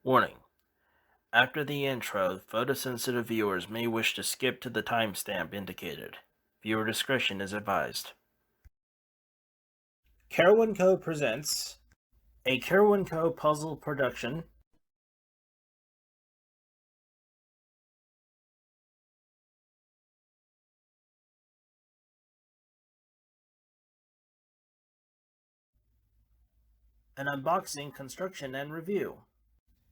Warning: after the intro, photosensitive viewers may wish to skip to the timestamp indicated. Viewer discretion is advised. CarawanCo presents a CarawanCo puzzle production. An unboxing, construction, and review.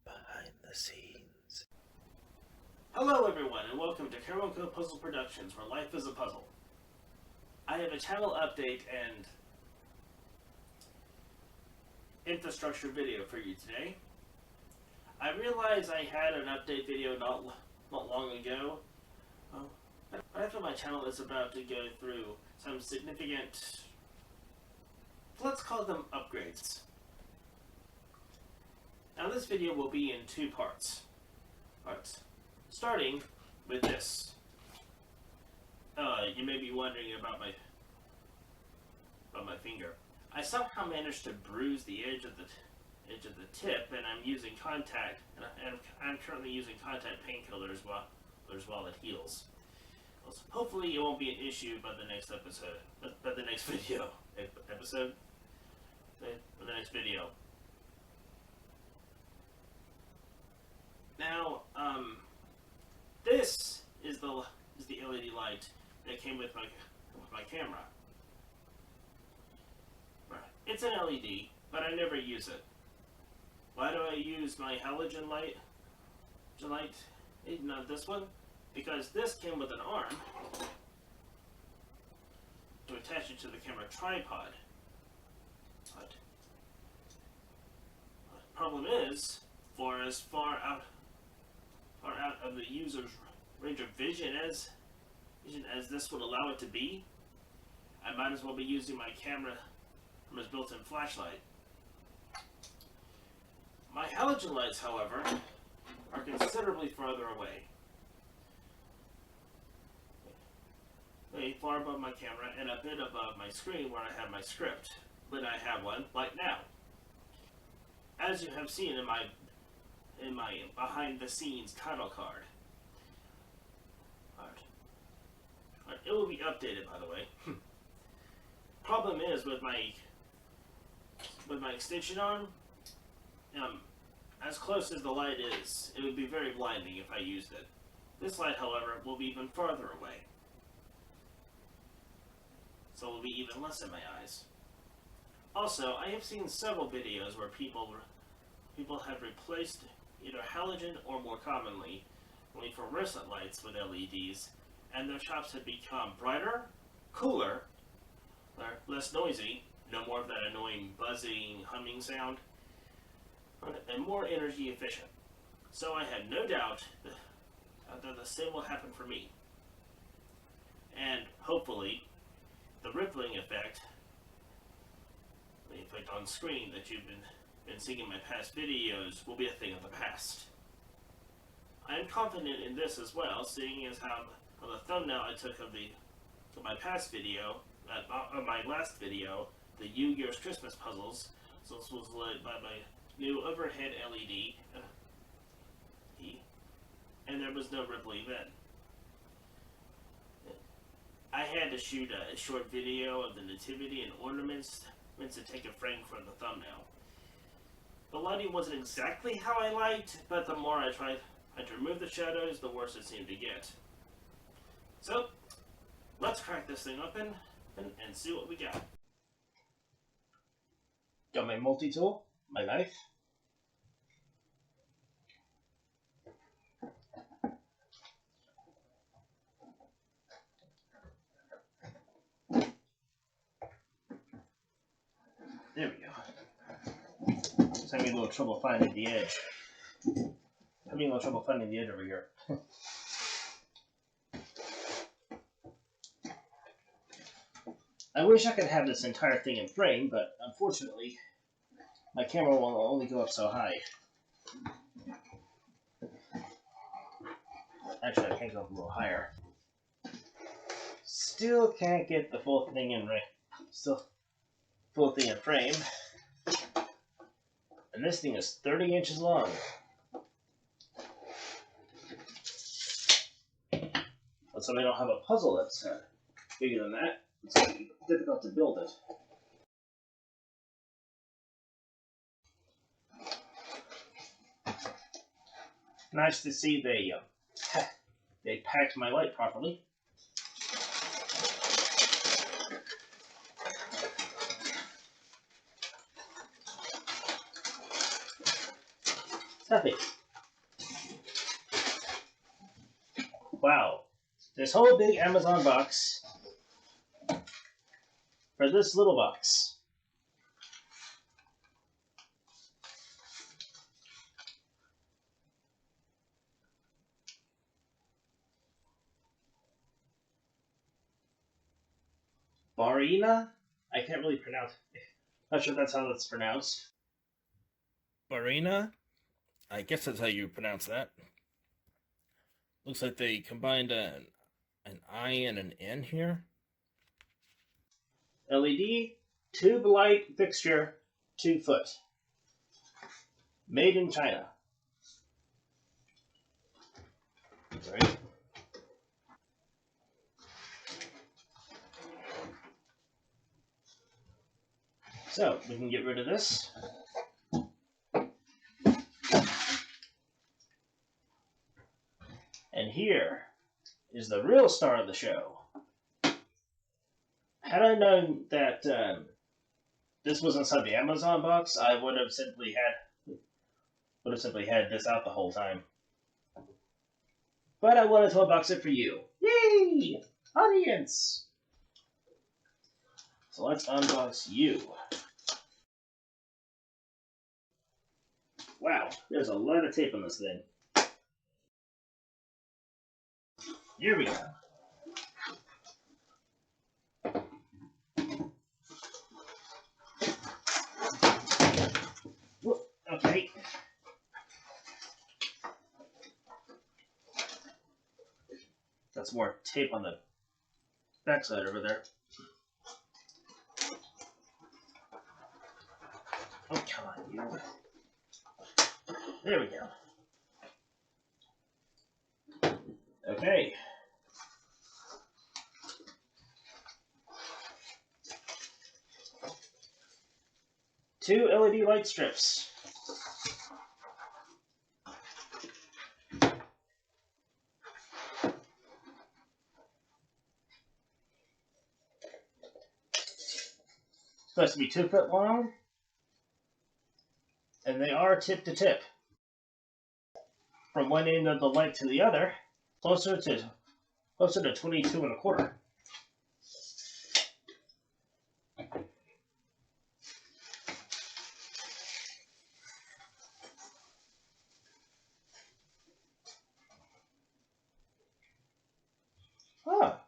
Behind the scenes. Hello everyone, and welcome to CarawanCo.PuzzleProductions, where life is a puzzle. I have a channel update and infrastructure video for you today. I realize I had an update video not long ago, but after my channel is about to go through some significant, let's call them upgrades. Now this video will be in two parts. Starting with this. You may be wondering about my finger. I somehow managed to bruise the edge of the tip, and I'm using contact, and I'm currently using contact painkillers while it heals. Hopefully, it won't be an issue by the next episode, by the next video. The next video. Now, this is the LED light that came with my camera. It's an LED, but I never use it. Why do I use my halogen light? Not this one, because this came with an arm to attach it to the camera tripod. But the problem is, for as far out of the user's range of vision as this would allow it to be, I might as well be using my camera's built-in flashlight. My halogen lights, however, are considerably farther away. They're far above my camera and a bit above my screen where I have my script, when I have one like now. As you have seen in my behind-the-scenes title card. It will be updated, by the way. Problem is with my extension arm, as close as the light is, it would be very blinding if I used it. This light, however, will be even farther away, so it will be even less in my eyes. Also, I have seen several videos where people have replaced either halogen or, more commonly, fluorescent lights with LEDs, and their shops have become brighter, cooler, less noisy, no more of that annoying buzzing, humming sound, and more energy efficient. So I had no doubt that the same will happen for me. And hopefully, the rippling effect, on screen that you've been seeing in my past videos, will be a thing of the past. I am confident in this as well, seeing as how on the thumbnail I took of my past video, my last video, the New Year's Christmas puzzles. So this was lit by my new overhead LED, and there was no rippling then. I had to shoot a short video of the nativity and ornaments meant to take a frame from the thumbnail. The lighting wasn't exactly how I liked, but the more I tried to remove the shadows, the worse it seemed to get. So, let's crack this thing open and see what we got. Got my multi-tool, my knife. There we go. Just having a little trouble finding the edge. Having a little trouble finding the edge over here. I wish I could have this entire thing in frame, but unfortunately, my camera will only go up so high. Actually, I can go up a little higher. Still can't get the full thing in frame. And this thing is 30 inches long. so I don't have a puzzle that's bigger than that. It's going to be difficult to build it. Nice to see they packed my light properly. Heavy. Wow. This whole big Amazon box for this little box. Barina? I can't really pronounce it. Not sure if that's how that's pronounced. Barina? I guess that's how you pronounce that. Looks like they combined an I and an N here. LED, tube light fixture, 2 foot. Made in China. Right. So, we can get rid of this. And here is the real star of the show. Had I known that this was inside the Amazon box, I would have simply had this out the whole time. But I wanted to unbox it for you. Yay! Audience! So let's unbox you. Wow, there's a lot of tape on this thing. Here we go. Whoop, okay. That's more tape on the backside over there. Oh, come on, you. There we go. Okay. Two LED light strips. Supposed to be 2 foot long, and they are tip to tip. From one end of the light to the other, closer to 22 and a quarter. Ah.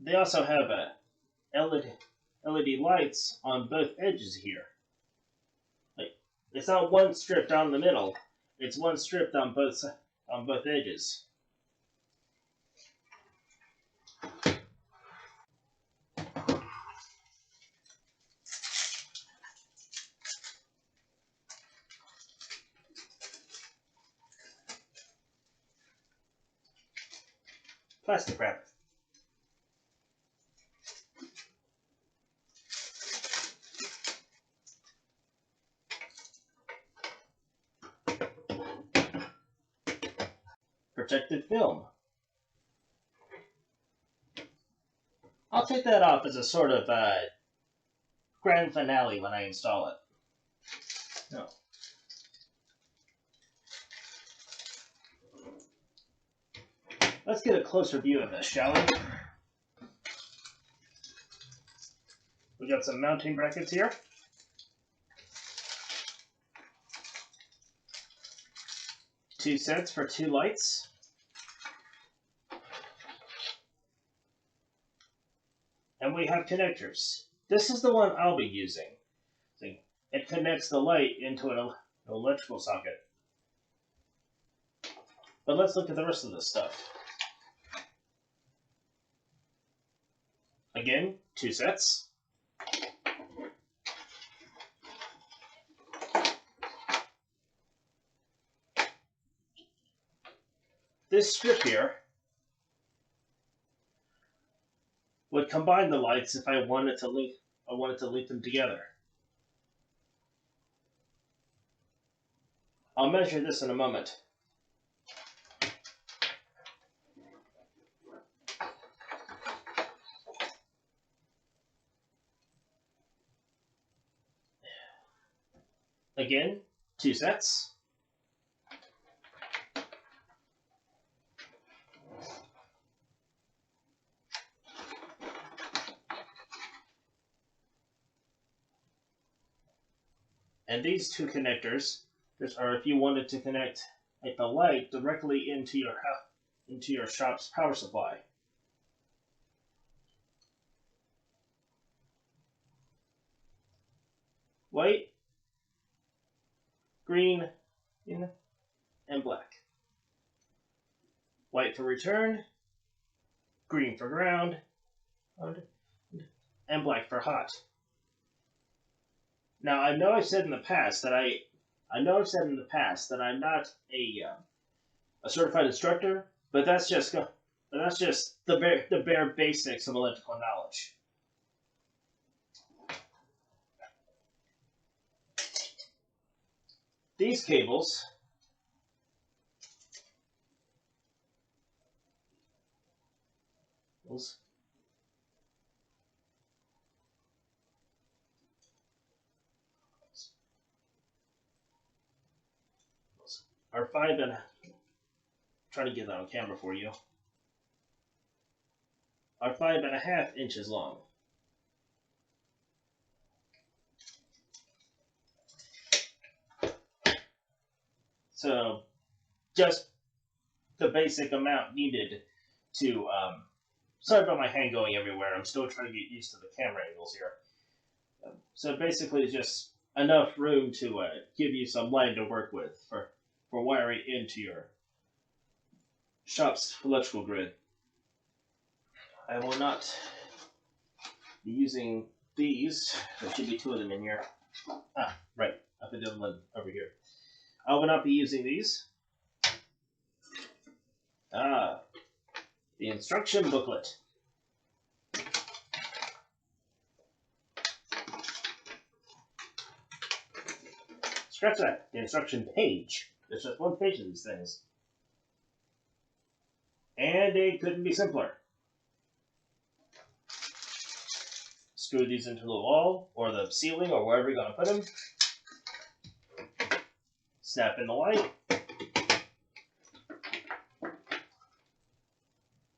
They also have LED lights on both edges here. Like, it's not one strip down the middle; it's one strip on both edges. Plastic wrap. Protective film. I'll take that off as a sort of grand finale when I install it. No. Let's get a closer view of this, shall we? We got some mounting brackets here. Two sets for 2 lights. And we have connectors. This is the one I'll be using. See, it connects the light into an electrical socket. But let's look at the rest of this stuff. Again, 2 sets. this strip here would combine the lights if I wanted to link them together. I'll measure this in a moment. Again, 2 sets. And these 2 connectors are if you wanted to connect the light directly into your shop's power supply. White, green, and black. White for return, green for ground, and black for hot. Now I know I've said in the past that I'm not a certified instructor, but that's just the bare basics of electrical knowledge. These cables are 5 and trying to get that on camera for you. Are 5.5 inches long. So, just the basic amount needed to. Sorry about my hand going everywhere. I'm still trying to get used to the camera angles here. So basically, just enough room to give you some line to work with for wiring into your shop's electrical grid. I will not be using these. There should be 2 of them in here. Ah, right. I put the other one over here. I will not be using these. Ah, the instruction booklet. Scratch that. The instruction page. There's just 1 page of these things. And it couldn't be simpler. Screw these into the wall, or the ceiling, or wherever you're going to put them. Snap in the light.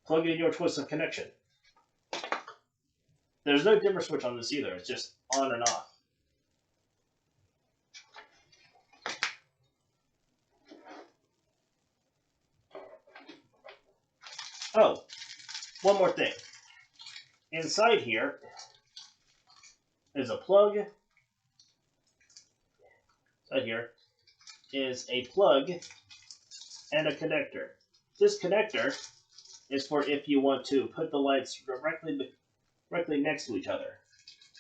Plug in your twist of connection. There's no dimmer switch on this either. It's just on and off. Oh, one more thing. Inside here is a plug. Inside here is a plug and a connector. This connector is for if you want to put the lights directly next to each other.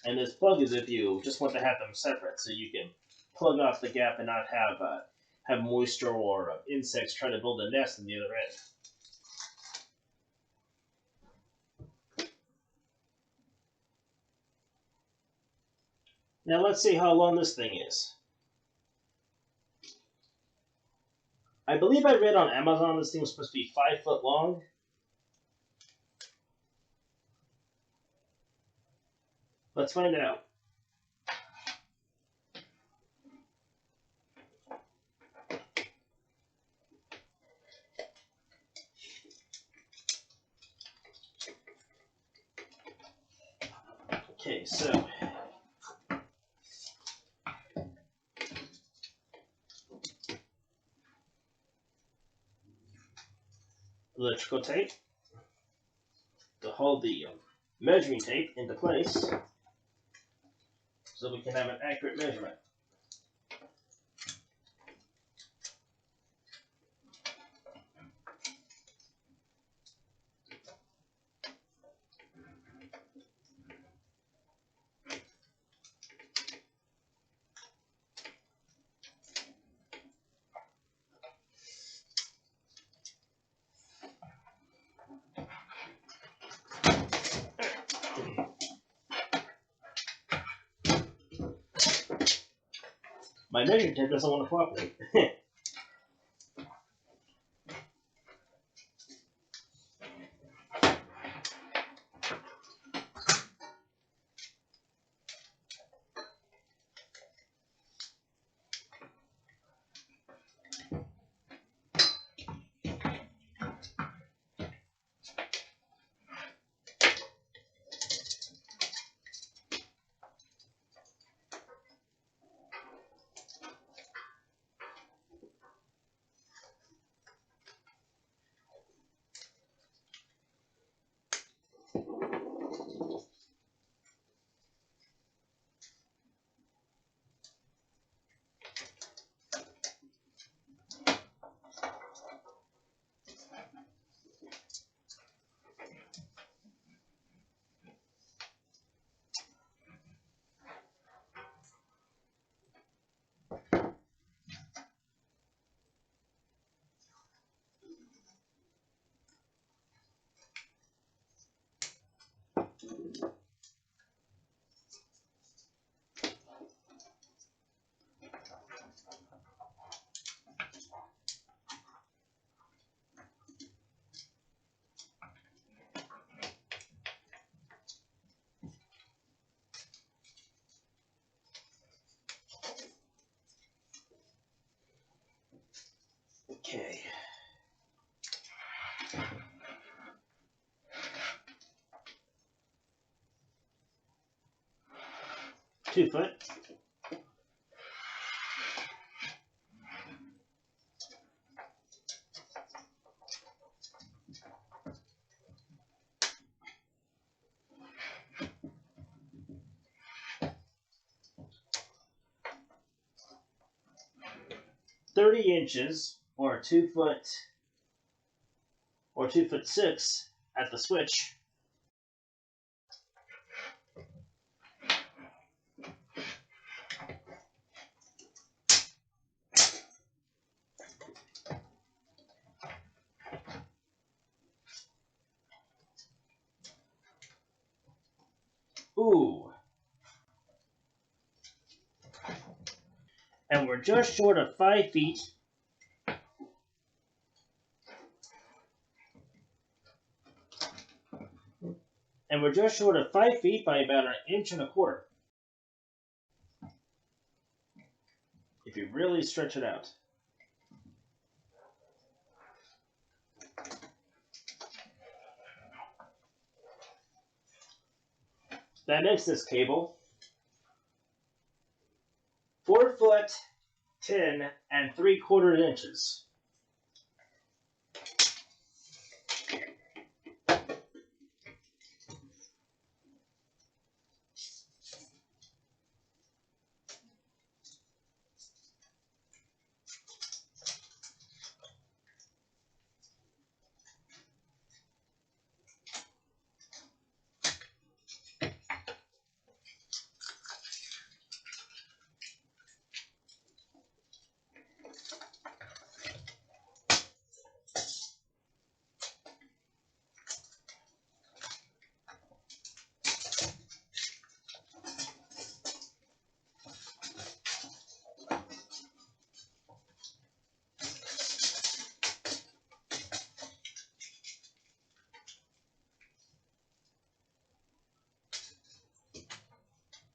And this plug is if you just want to have them separate, so you can plug off the gap and not have moisture or insects trying to build a nest on the other end. Now let's see how long this thing is. I believe I read on Amazon this thing was supposed to be 5 foot long. Let's find out. Okay, so electrical tape to hold the measuring tape into place so we can have an accurate measurement. My measuring tape doesn't want to cooperate. Okay. 2 foot. $30" or 2 foot or 2'6" at the switch. Ooh. And we're just short of 5 feet. And we're just short of 5 feet by about 1.25 inches. If you really stretch it out. That makes this cable 4 foot 10 3/4 inches.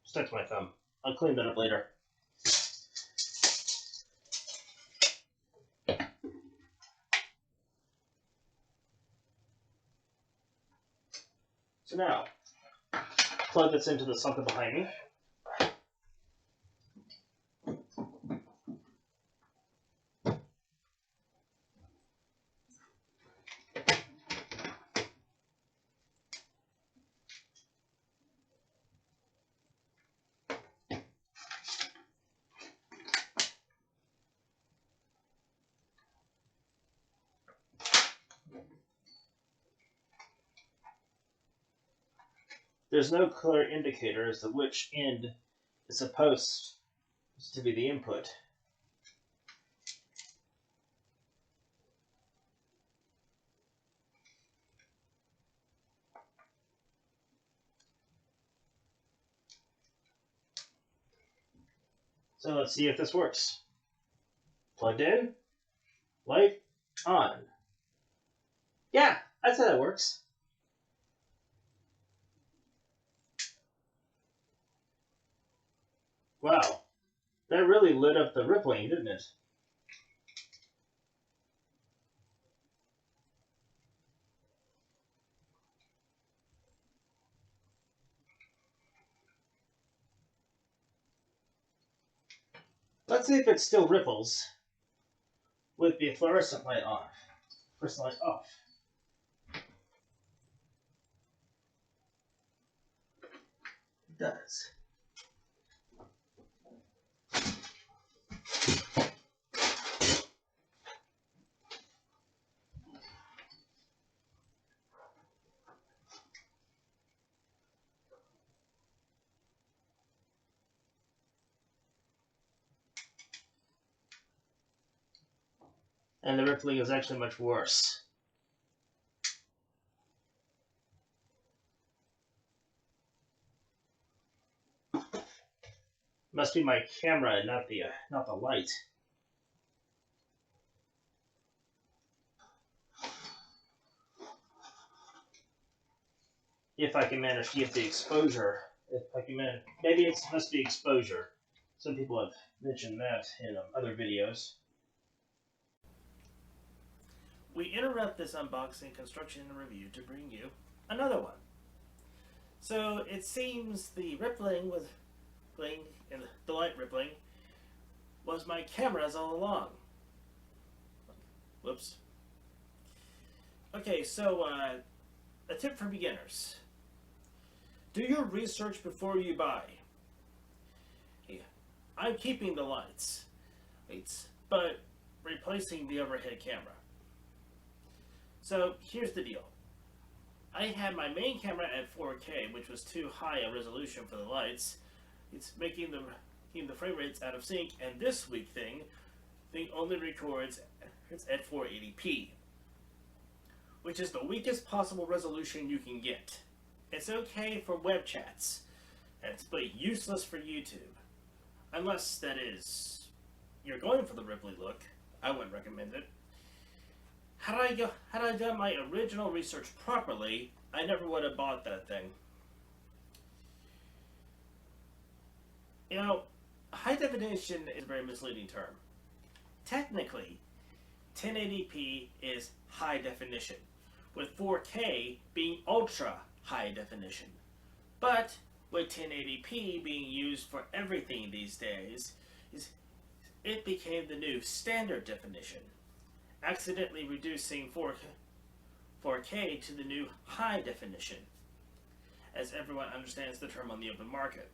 Stuck to my thumb. I'll clean that up later. So now, plug this into the socket behind me. There's no clear indicator as to which end is supposed to be the input. So let's see if this works. Plugged in, light on. Yeah, I'd say that works. Wow, that really lit up the rippling, didn't it? Let's see if it still ripples with the fluorescent light on. Fluorescent light off. It does. And the rippling is actually much worse. Must be my camera, not the light. If I can manage to get the exposure, if I can manage, maybe it must be exposure. Some people have mentioned that in other videos. We interrupt this unboxing, construction, and review to bring you another one. So it seems the rippling was rippling, and the light rippling was my cameras all along. Whoops. Okay, so a tip for beginners. Do your research before you buy. Yeah, I'm keeping the lights, but replacing the overhead camera. So here's the deal. I had my main camera at 4K, which was too high a resolution for the lights. It's making the frame rates out of sync, and this weak thing only records at 480p, which is the weakest possible resolution you can get. It's okay for web chats, but useless for YouTube, unless that is you're going for the Ripley look. I wouldn't recommend it. Had I done my original research properly, I never would have bought that thing. You know, high definition is a very misleading term. Technically, 1080p is high definition, with 4K being ultra high definition. But with 1080p being used for everything these days, it became the new standard definition, accidentally reducing 4K to the new high definition, as everyone understands the term on the open market.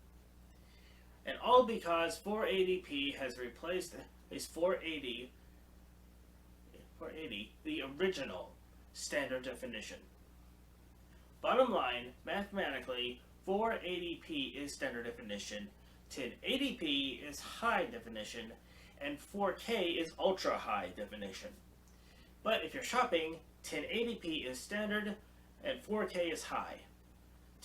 And all because 480p has replaced 480, the original standard definition. Bottom line, mathematically, 480p is standard definition, 1080p is high definition, and 4K is ultra high definition. But if you're shopping, 1080p is standard and 4K is high.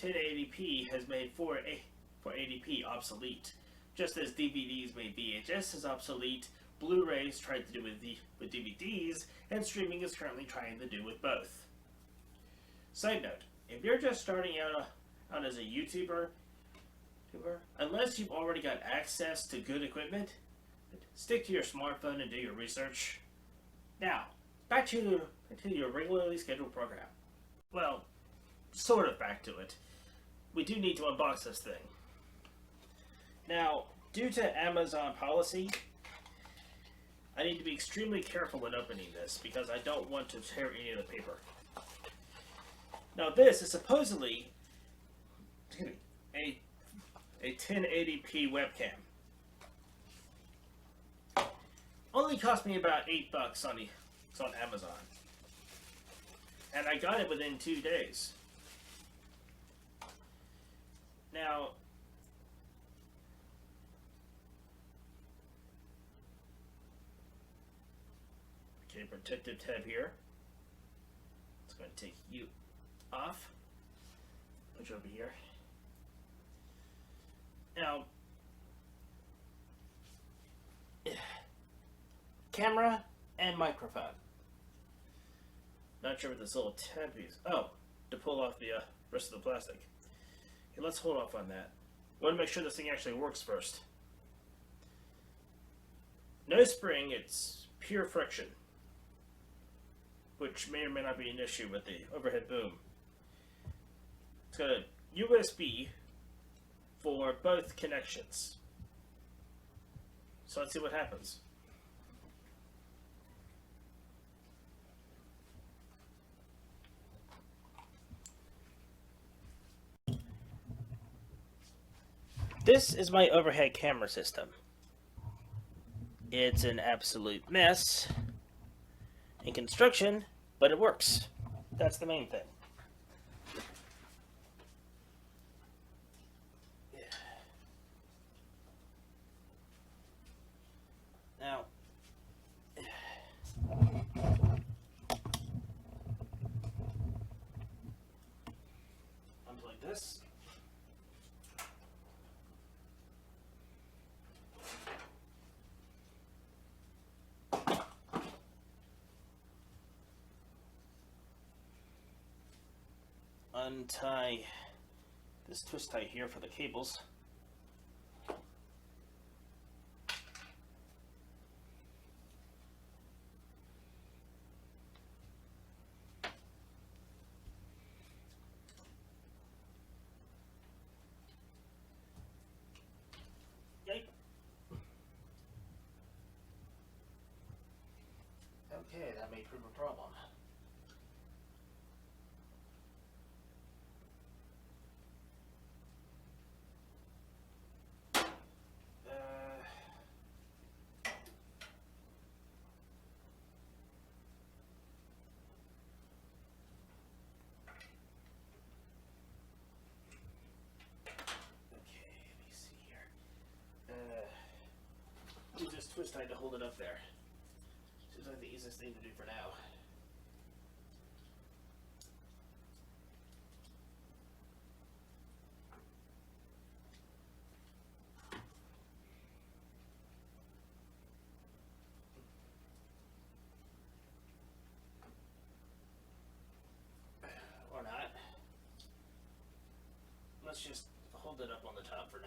1080p has made 480p obsolete, just as DVDs made VHS obsolete, Blu-rays tried to do with DVDs, and streaming is currently trying to do with both. Side note, if you're just starting out as a YouTuber, unless you've already got access to good equipment, stick to your smartphone and do your research. Now, back to your regularly scheduled program. Well, sort of back to it. We do need to unbox this thing. Now, due to Amazon policy, I need to be extremely careful when opening this because I don't want to tear any of the paper. Now this is supposedly a 1080p webcam. Only cost me about $8 on Amazon. And I got it within 2 days. Now, okay, protective tab here. It's going to take you off. Put you over here. Now, camera and microphone. Not sure what this little tab is. Oh, to pull off the rest of the plastic. Okay, let's hold off on that. I want to make sure this thing actually works first. No spring, it's pure friction, which may or may not be an issue with the overhead boom. It's got a USB for both connections. So let's see what happens. This is my overhead camera system. It's an absolute mess in construction, but it works. That's the main thing. Now, unplug this. Untie this twist tie here for the cables. Okay, that may prove a problem. Use this twist tie to hold it up there. Seems like the easiest thing to do for now. Or not. Let's just hold it up on the top for now.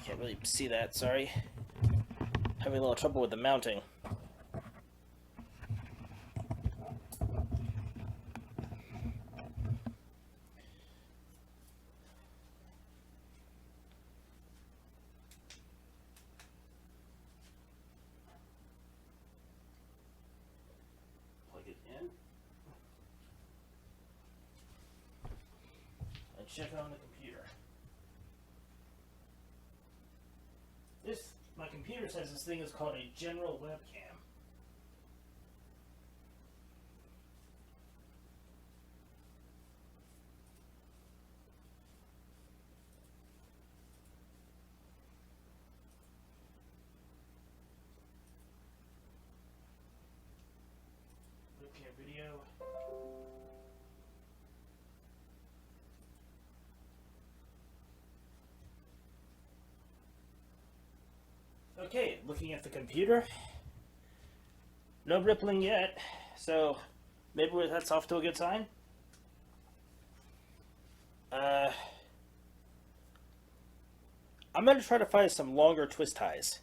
Can't really see that, sorry. Having a little trouble with the mounting. Plug it in. And check it on the computer. My computer says this thing is called a general webcam. Webcam video. Okay, looking at the computer, no rippling yet, so maybe that's off to a good sign. I'm going to try to find some longer twist ties.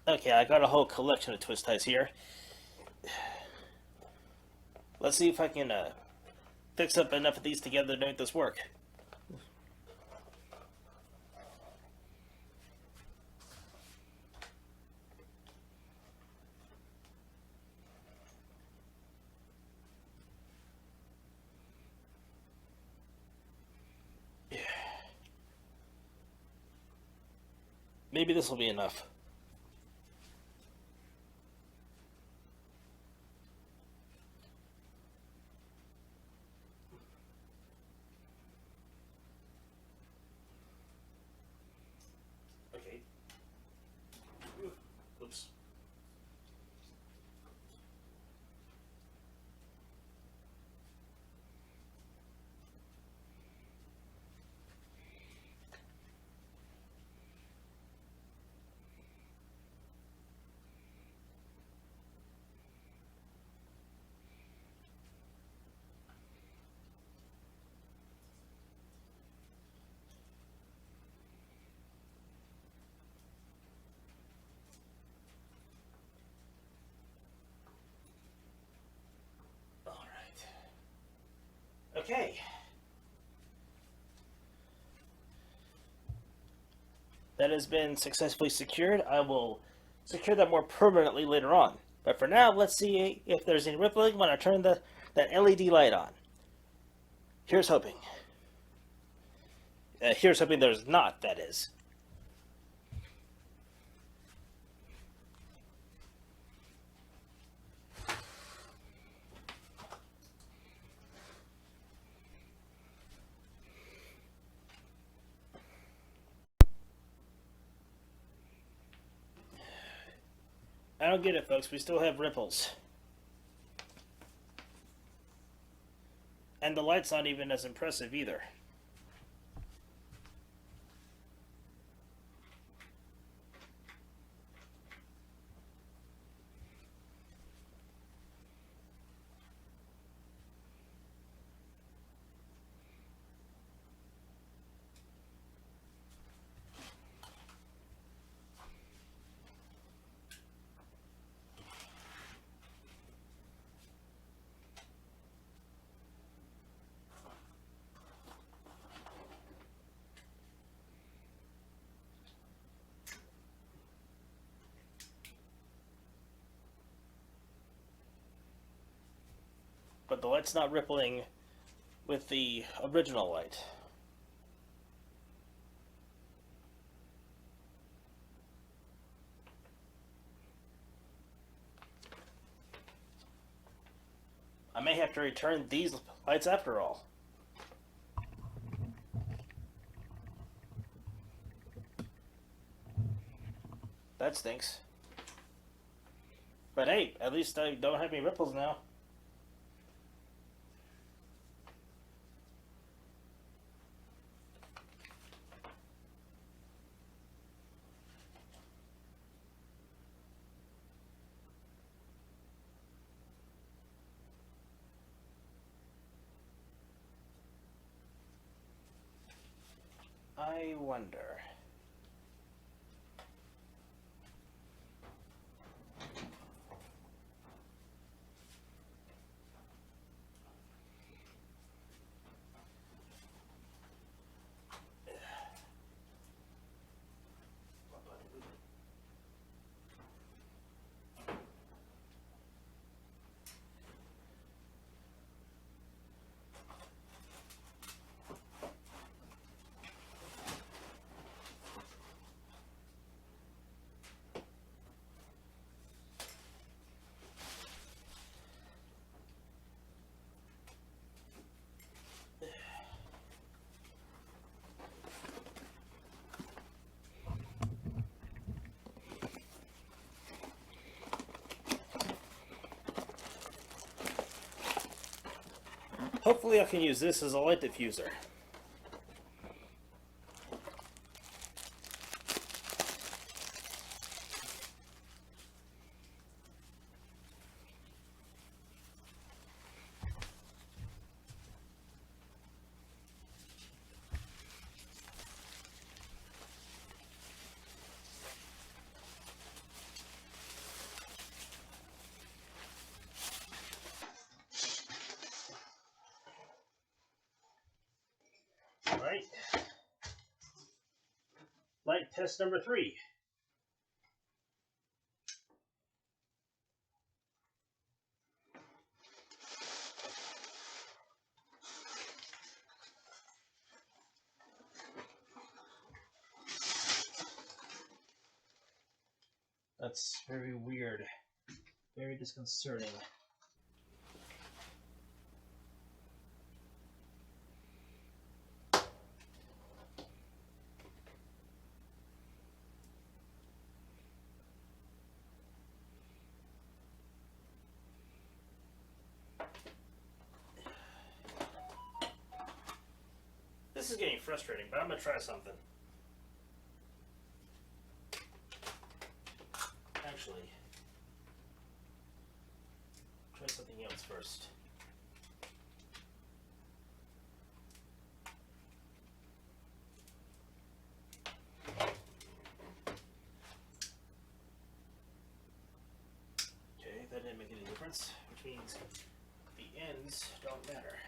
Okay, I got a whole collection of twist ties here. Let's see if I can fix up enough of these together to make this work. Maybe this will be enough. Okay. Okay. That has been successfully secured. I will secure that more permanently later on. But for now, let's see if there's any rippling when I turn that LED light on. Here's hoping. Here's hoping there's not, that is. I don't get it, folks. We still have ripples. And the light's not even as impressive either. But the light's not rippling with the original light. I may have to return these lights after all. That stinks. But hey, at least I don't have any ripples now. I wonder. Hopefully I can use this as a light diffuser. Alright. Light test number 3. That's very weird. Very disconcerting. This is getting frustrating, but I'm going to try something. Actually, try something else first. Okay, that didn't make any difference, which means the ends don't matter.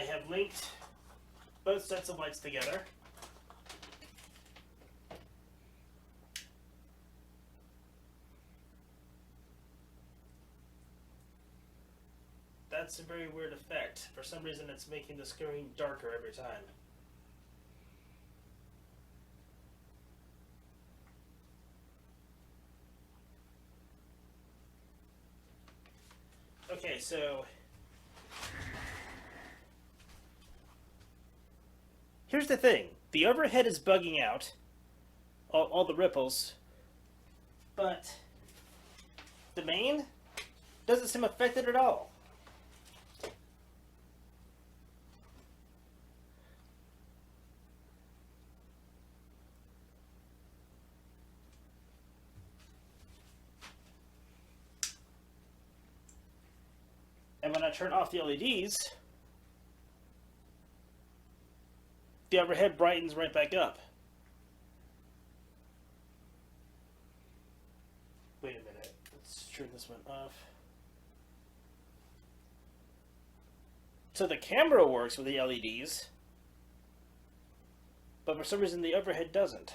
I have linked both sets of lights together. That's a very weird effect. For some reason it's making the screen darker every time. Okay, so here's the thing. The overhead is bugging out, all the ripples, but the main doesn't seem affected at all. And when I turn off the LEDs, the overhead brightens right back up. Wait a minute. Let's turn this one off. So the camera works with the LEDs, but for some reason the overhead doesn't.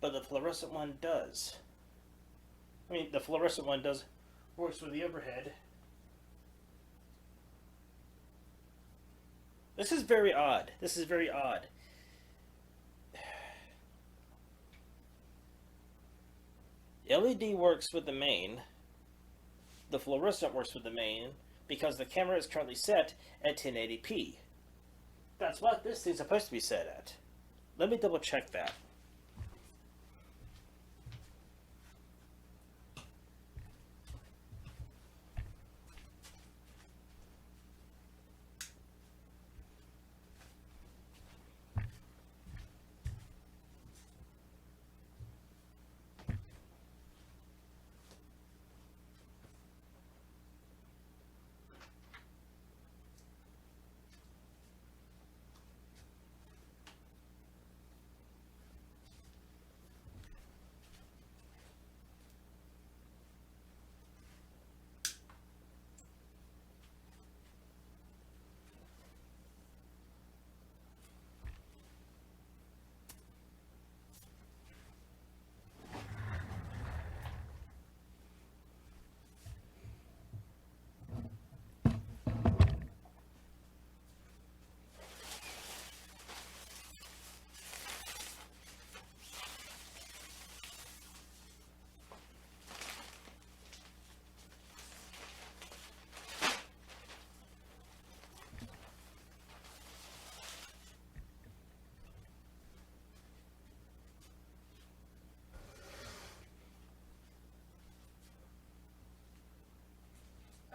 But the fluorescent one does. I mean, the fluorescent one works with the overhead. This is very odd. This is very odd. LED works with the main. The fluorescent works with the main because the camera is currently set at 1080p. That's what this thing's supposed to be set at. Let me double check that.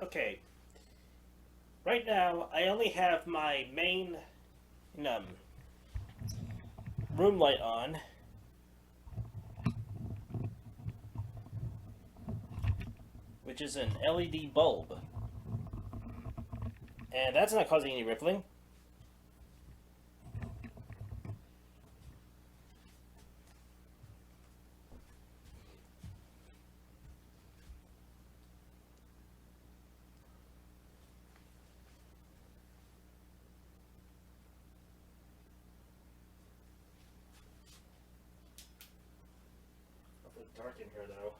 Okay. Right now, I only have my main room light on. Which is an LED bulb. And that's not causing any rippling. Awfully dark in here though.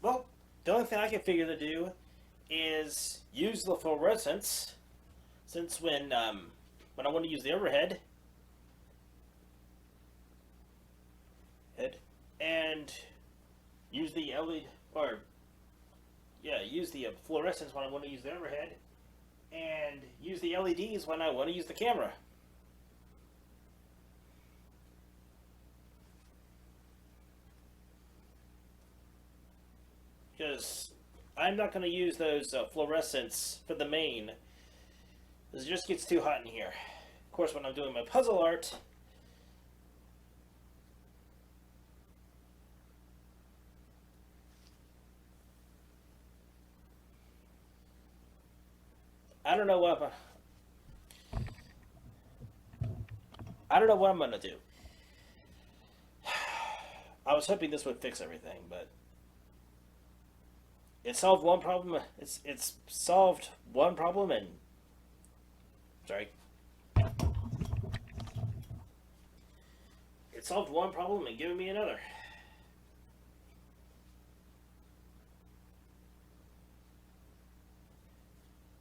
Well, the only thing I can figure to do is use the fluorescence, since when I want to use the overhead, and use the LED, use the fluorescence when I want to use the overhead, and use the LEDs when I want to use the camera. Because I'm not going to use those fluorescents for the main. Because it just gets too hot in here. Of course, when I'm doing my puzzle art, I don't know what I'm gonna do. I was hoping this would fix everything, but it solved one problem. It's solved one problem, and sorry, it solved one problem and given me another.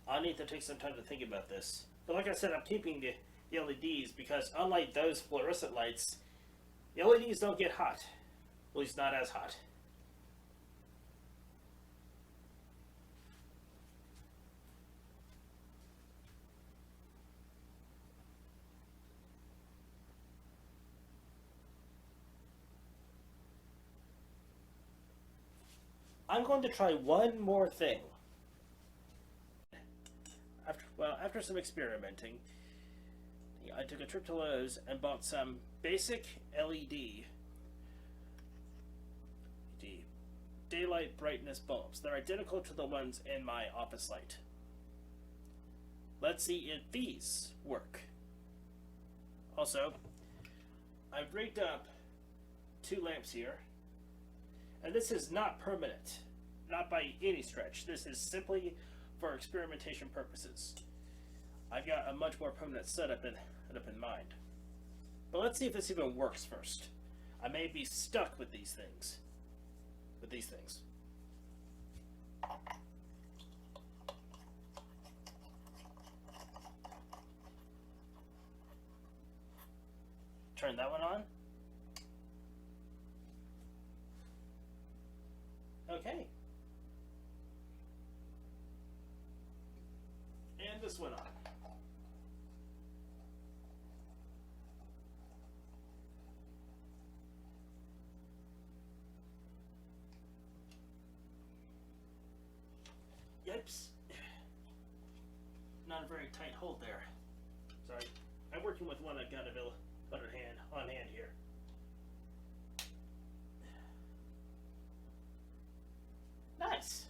I need to take some time to think about this. But like I said, I'm keeping the LEDs because unlike those fluorescent lights, the LEDs don't get hot. At least not as hot. I'm going to try one more thing. After some experimenting, I took a trip to Lowe's and bought some basic LED daylight brightness bulbs. They're identical to the ones in my office light. Let's see if these work. Also, I've rigged up 2 lamps here, and this is not permanent, not by any stretch. This is simply for experimentation purposes. I've got a much more permanent setup in mind. But let's see if this even works first. I may be stuck with these things. Turn that one on. Okay. And this one on. Yipes. Not a very tight hold there. Sorry. I'm working with one I've got on hand here. Nice.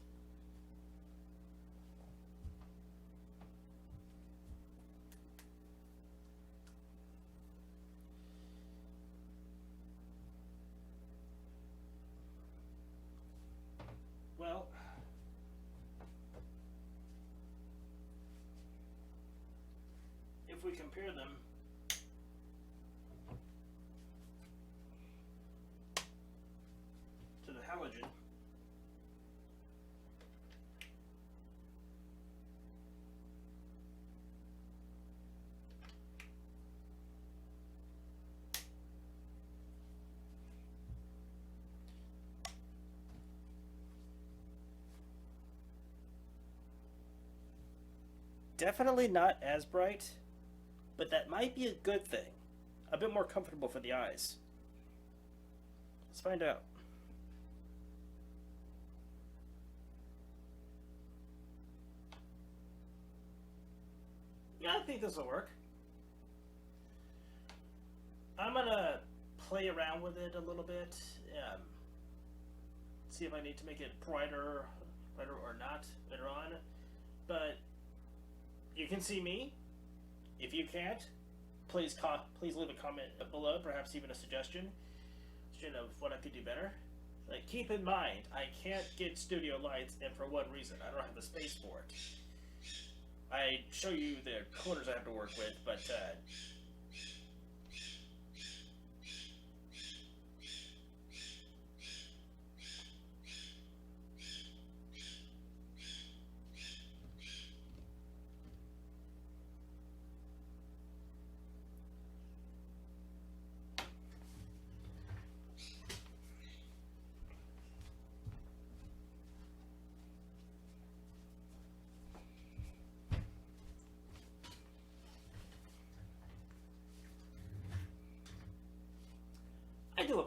Well, if we compare them to the halogen, definitely not as bright, but that might be a good thing. A bit more comfortable for the eyes. Let's find out. Yeah, I think this will work. I'm gonna play around with it a little bit. See if I need to make it brighter or not later on. But you can see me. If you can't, please leave a comment below, perhaps even a suggestion of what I could do better. Like, keep in mind, I can't get studio lights, and for one reason, I don't have the space for it. I show you the corners I have to work with, but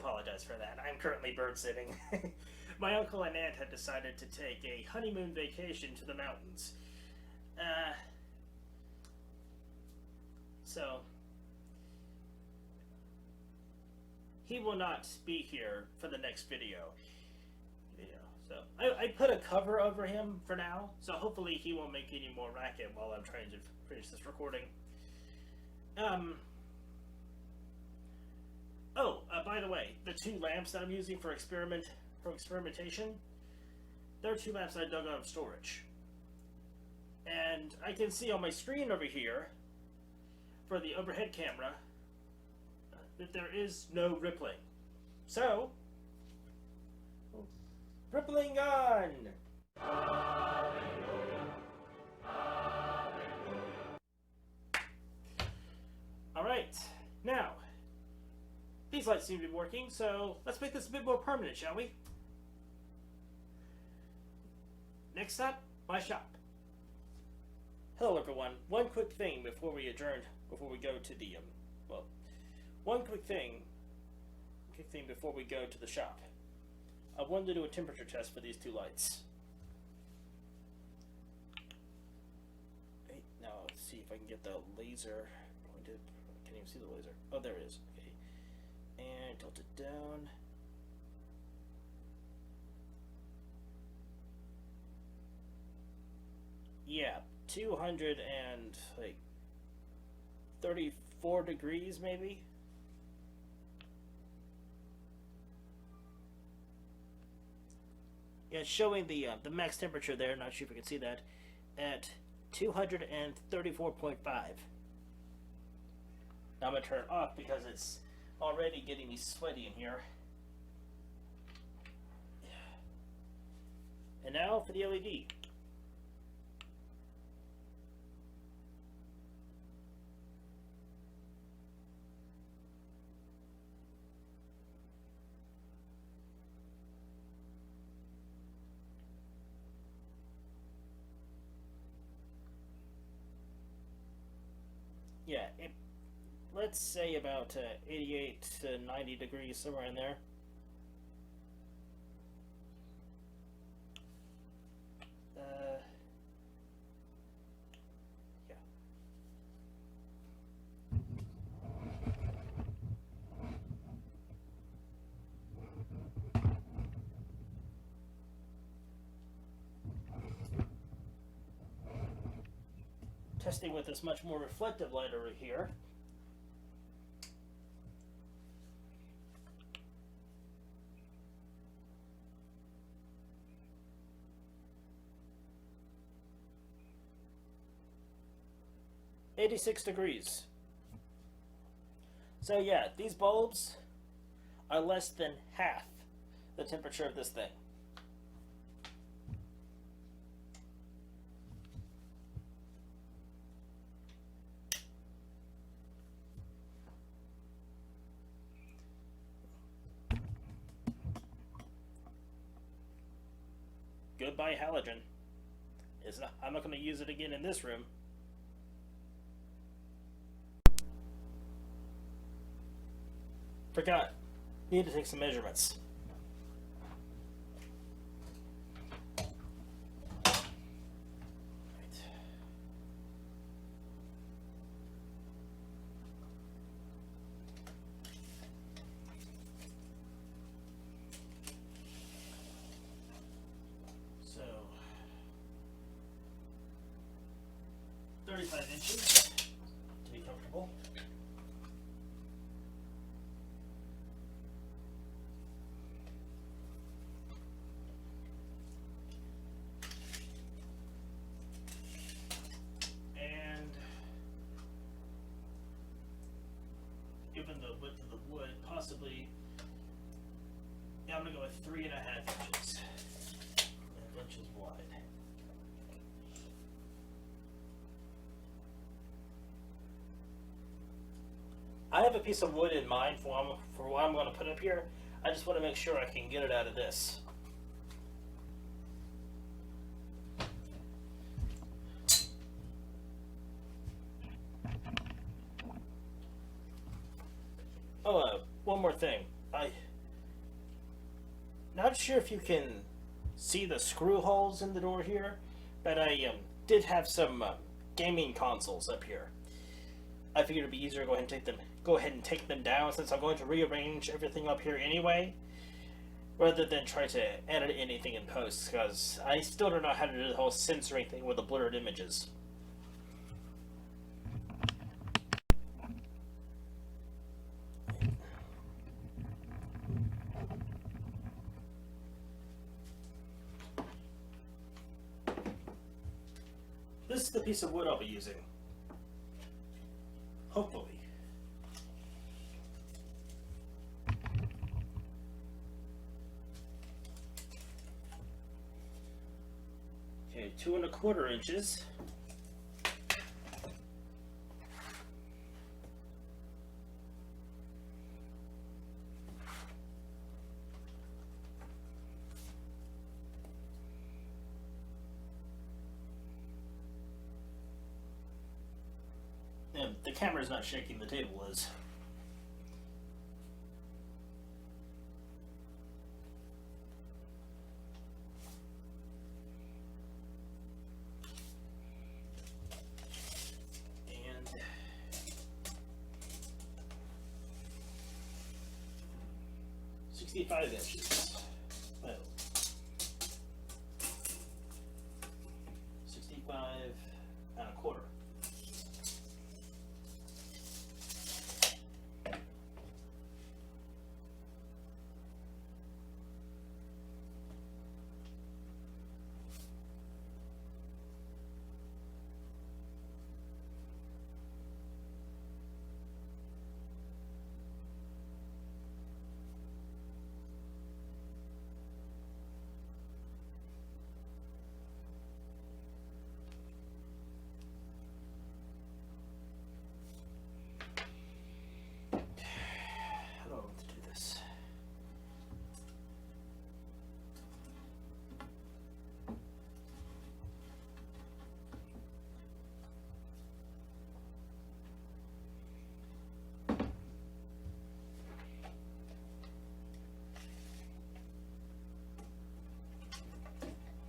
apologize for that. I'm currently bird sitting. My uncle and aunt had decided to take a honeymoon vacation to the mountains. So he will not be here for the next video. So I put a cover over him for now, so hopefully he won't make any more racket while I'm trying to finish this recording. By the way, the two lamps that I'm using for experimentation, they're two lamps I dug out of storage. And I can see on my screen over here, for the overhead camera, that there is no rippling. So, rippling on! Alright, now, these lights seem to be working, so let's make this a bit more permanent, shall we? Next up, my shop. Hello everyone, one quick thing before we go to the, one quick thing before we go to the shop. I wanted to do a temperature test for these two lights. Wait, now let's see if I can get the laser pointed. I can't even see the laser. Oh, there it is. Okay. And tilt it down. Yeah, 34 degrees maybe. Yeah, it's showing the max temperature there. Not sure if you can see that at 234.5. Now I'm gonna turn it off because it's already getting me sweaty in here. And now for the LED. Yeah, let's say about 88 to 90 degrees, somewhere in there. Yeah. Testing with this much more reflective light over here. $86 degrees. So yeah, these bulbs are less than half the temperature of this thing. Goodbye halogen. I'm not going to use it again in this room. Forgot. Need to take some measurements. So, 35 inches to be comfortable. Given the width of the wood, possibly, yeah, I'm gonna go with 3.5 inches. 3.5 inches wide. I have a piece of wood in mind for what I'm going to put up here. I just want to make sure I can get it out of this. Oh, one more thing. not sure if you can see the screw holes in the door here, but I did have some gaming consoles up here. I figured it'd be easier to go ahead and take them down since I'm going to rearrange everything up here anyway, rather than try to edit anything in post, because I still don't know how to do the whole censoring thing with the blurred images. This is the piece of wood I'll be using. Hopefully. Okay, 2 1/4 inches. The camera's not shaking, the table is. And 65 inches. Oh. 65 1/4.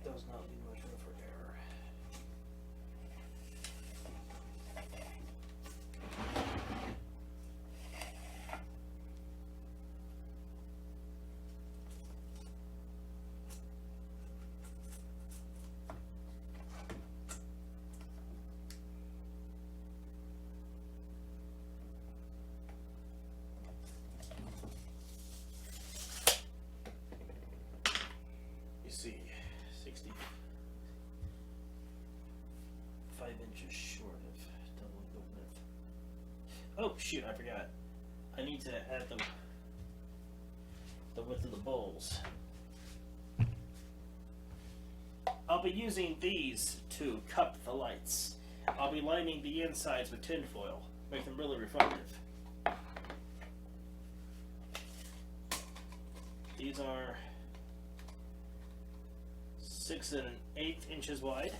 Does not leave much room for error. You see, 65 inches short of doubling the width. Oh shoot, I forgot. I need to add the width of the bowls. I'll be using these to cup the lights. I'll be lining the insides with tinfoil, make them really reflective. These are 6 1/8 inches wide.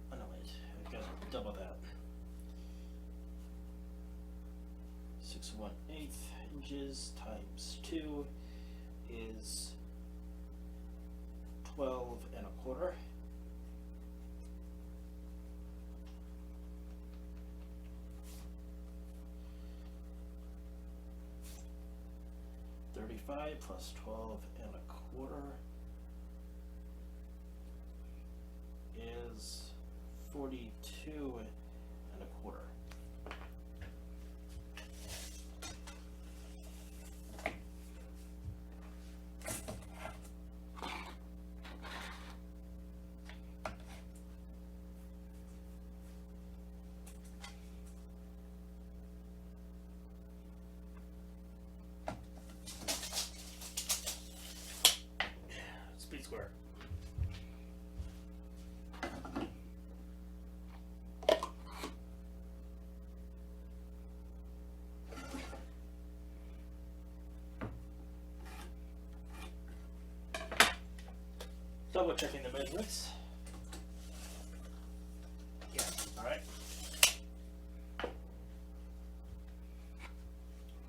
Oh no, wait, I've got double that. 6 1/8 inches times 2 is 12 1/4. $35 plus 12 1/4 is 42 1/4. Speed square. Double checking the measurements. Yeah, alright.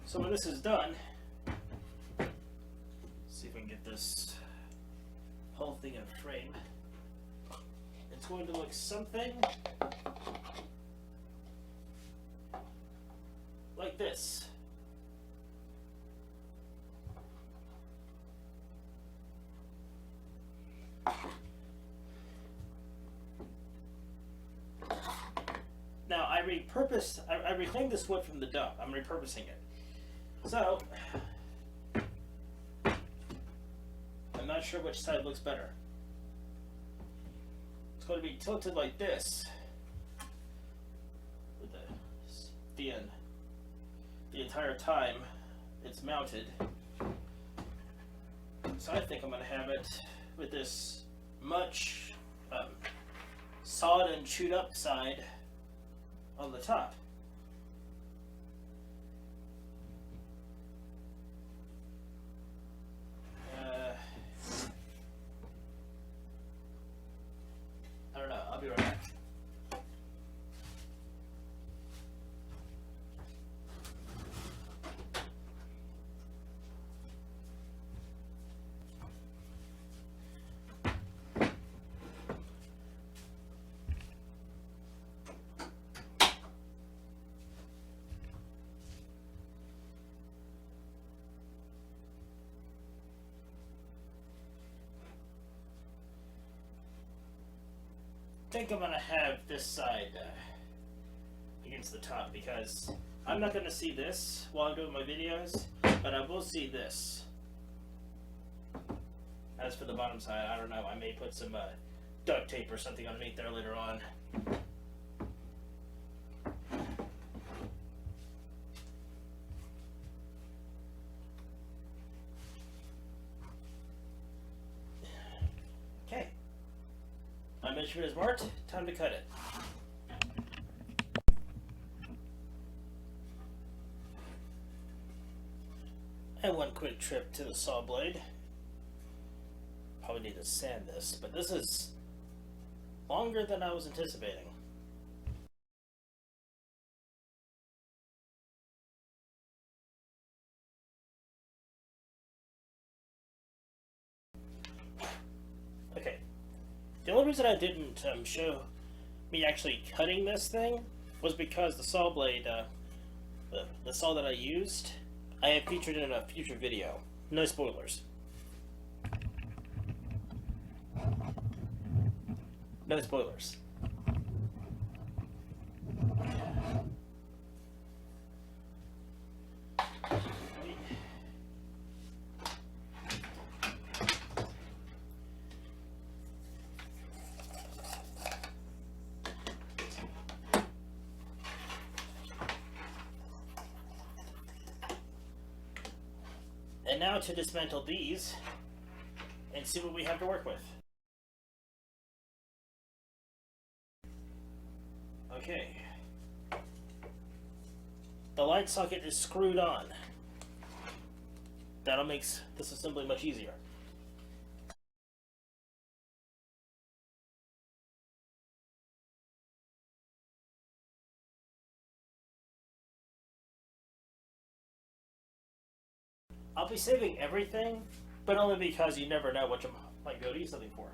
So when this is done, see if we can get this whole thing in frame. It's going to look something like this. Now I reclaimed this wood from the dump. I'm repurposing it. So I'm not sure which side looks better. It's going to be tilted like this with the entire time it's mounted. So I think I'm going to have it with this much sawed and chewed up side on the top. I don't know, I'll be right back. I think I'm going to have this side against the top because I'm not going to see this while I'm doing my videos, but I will see this. As for the bottom side, I don't know. I may put some duct tape or something underneath there later on. Okay. My measurement is marked. Time to cut it. And one quick trip to the saw blade. Probably need to sand this, but this is longer than I was anticipating. Okay. The only reason I didn't show me actually cutting this thing was because the saw blade, the saw that I used, I have featured in a future video. No spoilers. No spoilers. And now to dismantle these and see what we have to work with. Okay. The light socket is screwed on. That'll make this assembly much easier. I'll be saving everything, but only because you never know what you might go to use something for.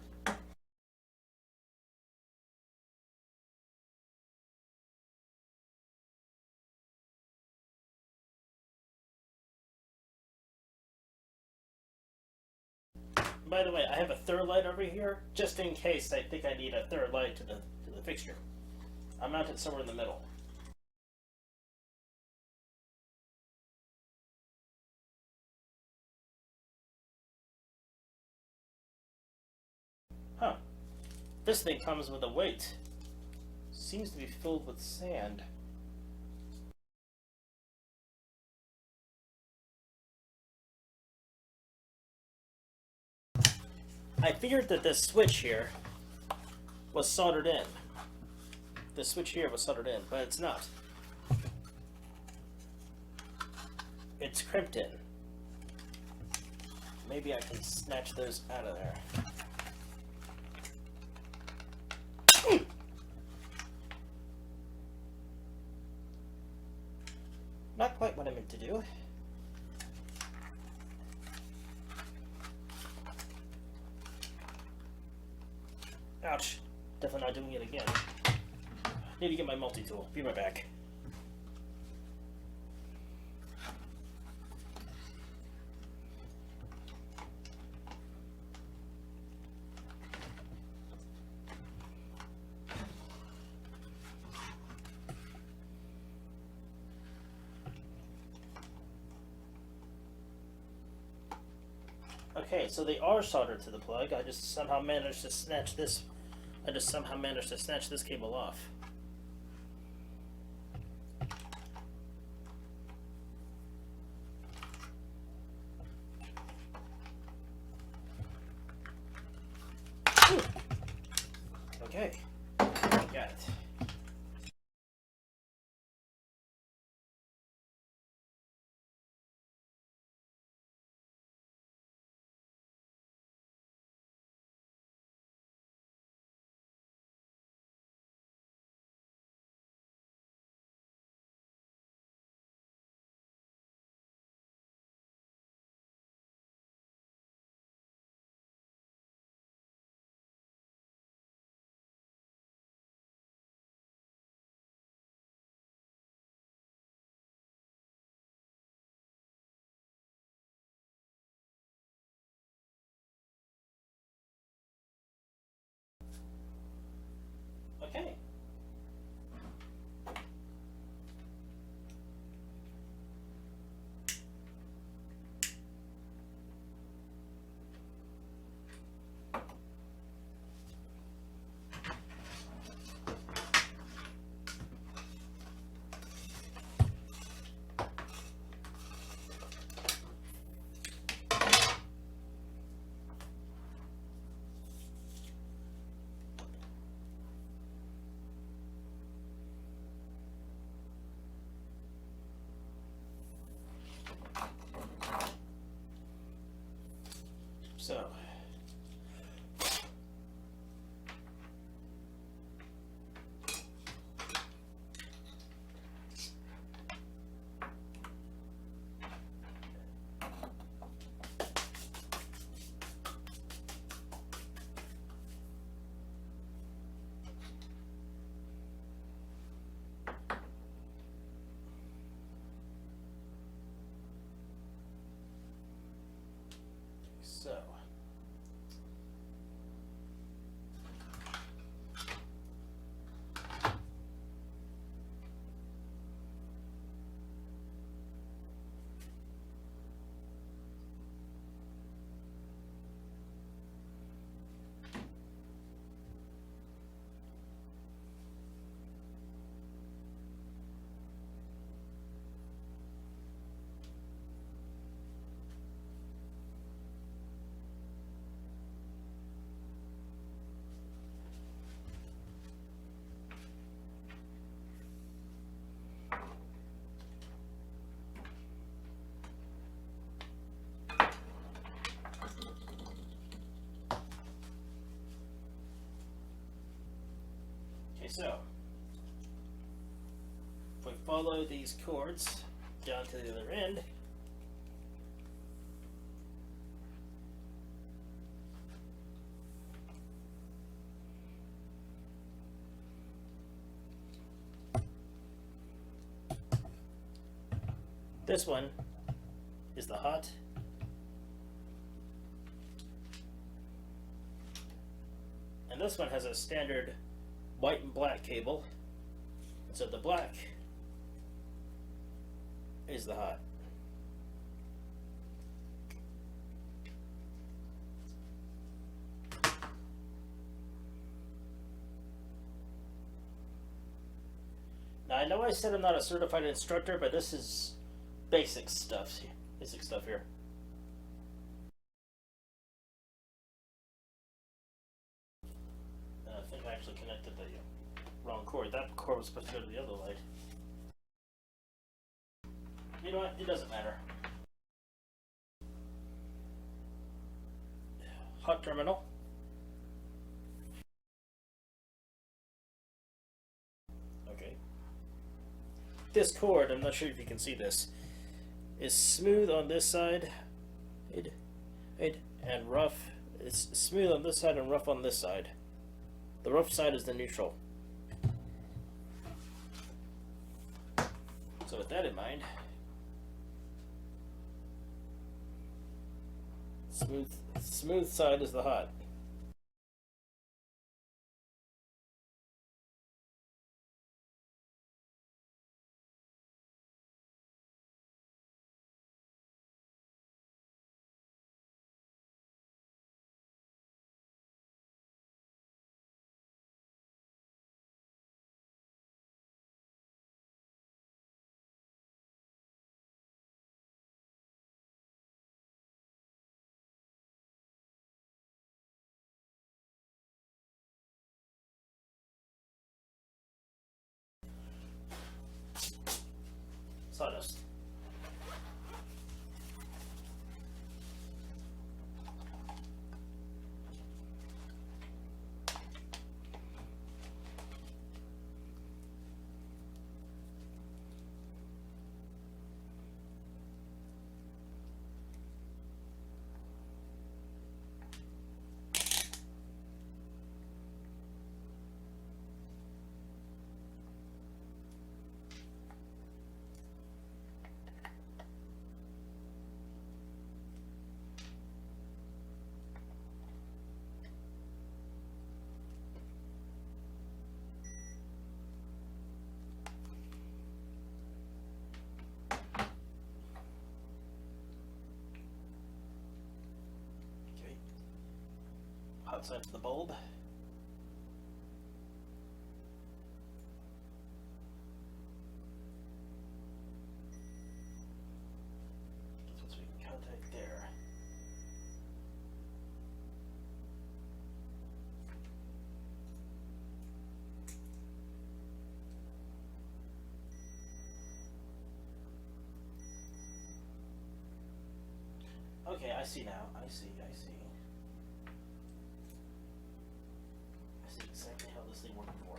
By the way, I have a third light over here, just in case I think I need a third light to the fixture. I mount it somewhere in the middle. Huh. This thing comes with a weight. Seems to be filled with sand. I figured that this switch here was soldered in. The switch here was soldered in, but it's not. It's crimped in. Maybe I can snatch those out of there. Not quite what I meant to do. Ouch. Definitely not doing it again. Need to get my multi-tool. Be right back. Okay, so they are soldered to the plug. I just somehow managed to snatch this. Cable off. Whew. Okay, got it. Okay. So. Okay, so if we follow these cords down to the other end, this one is the hot, and this one has a standard white and black cable, and so the black is the hot. Now I know I said I'm not a certified instructor, but this is basic stuff here. I think I actually connected the wrong cord. That cord was supposed to go to the other light. You know what? It doesn't matter. Hot terminal. this cord, I'm not sure if you can see this, is smooth on this side, and rough. It's smooth on this side and rough on this side. The rough side is the neutral. So with that in mind, smooth side is the hot. Sawdust. Okay. Hot side to the bulb. So we can contact there. Okay, I see now. I see exactly how this thing worked before.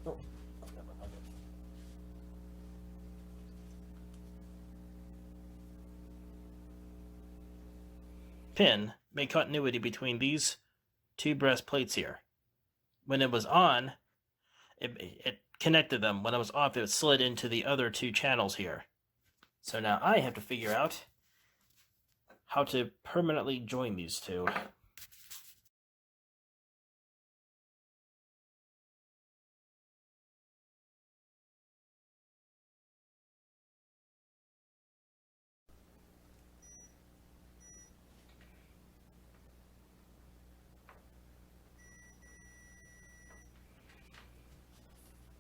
Oh, never mind. Pin made continuity between these two brass plates here. When it was on, it connected them. When it was off, it slid into the other two channels here. So now I have to figure out how to permanently join these two.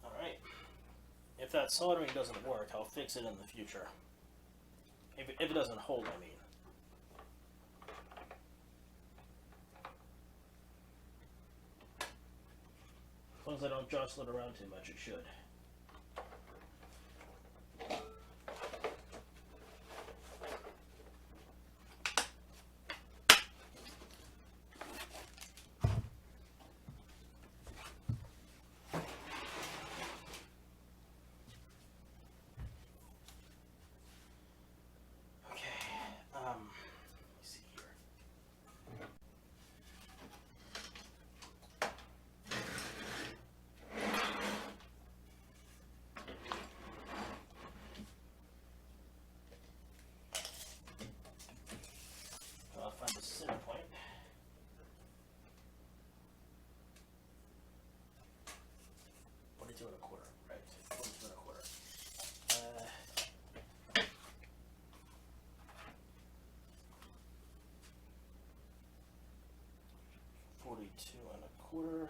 Alright. If that soldering doesn't work, I'll fix it in the future. If it doesn't hold, I mean. As long as I don't jostle it around too much, it should. Find the center point. What is 42 1/4? Right, 42 1/4. 42 1/4.